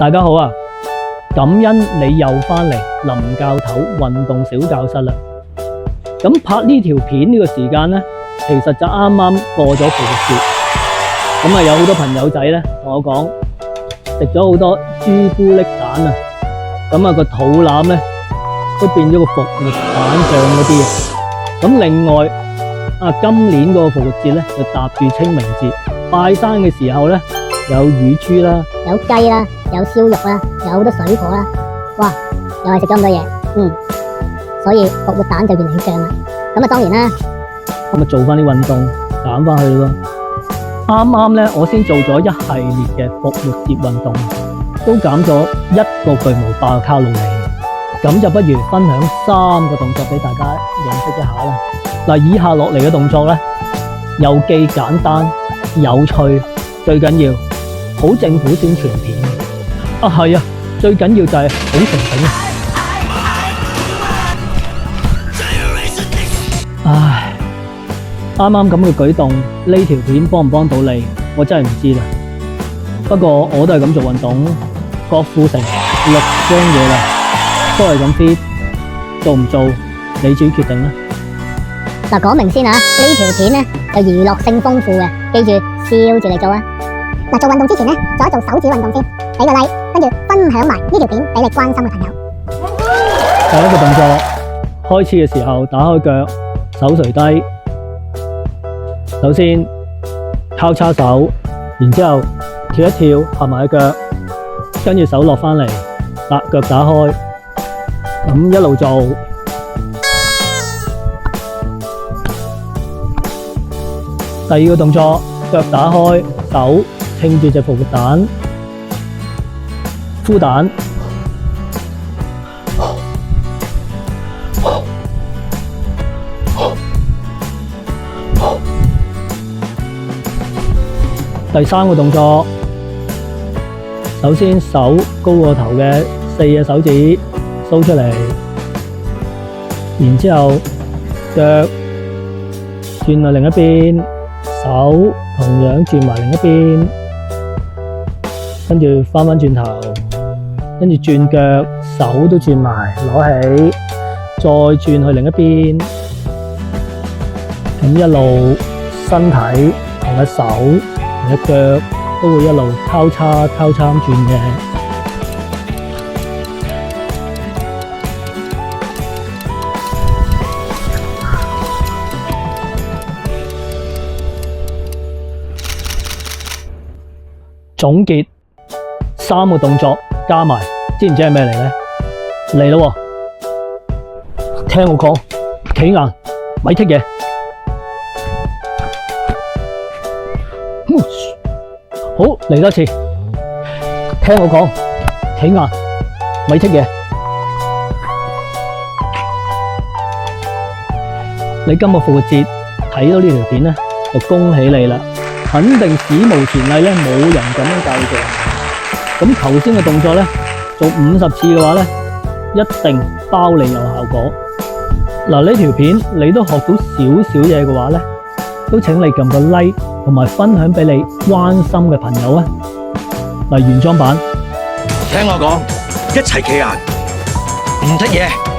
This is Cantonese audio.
大家好啊！感恩你又返嚟林教頭運動小教室啦。咁拍呢條片呢個時間呢，其實就啱啱過咗復活節。咁啊，有好多朋友仔呢同我講，食咗好多朱古力蛋啊，咁啊個肚腩呢都變咗個復活蛋醬嗰啲啊。咁另外啊，今年個復活節呢就搭住清明節，拜山嘅時候呢，有乳豬啦，有雞啦，有燒肉啦，有好多水果啦，哇！又係食咗咁多嘢，所以復活蛋就越嚟越脹啦。咁啊，當然啦，咁啊做翻啲運動減翻去咯。啱啱咧，我先做咗一系列嘅復活節運動，都減咗1個巨無霸嘅卡路里。咁就不如分享3個動作俾大家認識一下啦。嗱，以下落嚟嘅動作咧，又既簡單有趣，最緊要好政府宣傳片啊！係啊，最緊要就係好誠懇啊！唉，啱啱咁嘅舉動，呢條片幫唔幫到你，我真係唔知啦。不過我都係咁做運動，郭富城6張嘢啦，都係咁 fit， 做唔做你自己決定啦。嗱，講明先啊，呢條片咧就娛樂性豐富嘅，記住笑住嚟做啊！嗱，做運動之前咧，做一做手指運動先，俾個 like， 跟住分享埋呢條片俾你關心嘅朋友。第一個動作，開始嘅時候打開腳，手垂低。首先交叉手，然之後跳一跳，合埋腳，跟住手落返嚟，腳打開，咁一路做。第二個動作，腳打開，手撐住隻復活蛋，孵蛋。第3個動作，首先手高過頭嘅4隻手指掃出嚟，然之後腳轉去另一邊，手同樣轉埋另一邊，跟住翻返轉頭，跟住轉腳，手都轉埋，攞起，再轉去另一邊，咁一路身體同個手同個腳都會一路交叉咁轉嘅。總結3個動作加埋，知唔知係咩嚟呢？嚟咯喎！聽我講，企硬，咪剔嘢。好，嚟多次。聽我講，企硬，咪剔嘢。你今個復活節睇到呢條片呢，就恭喜你啦！肯定史無前例咧，冇人咁樣教你做。咁頭先嘅動作咧，做50次嘅話咧，一定包你有效果。嗱，呢條片你都學到少少嘢嘅話咧，都請你撳個 like 同埋分享俾你關心嘅朋友啊！嗱，原裝版，聽我講，一齊企硬，唔得嘢。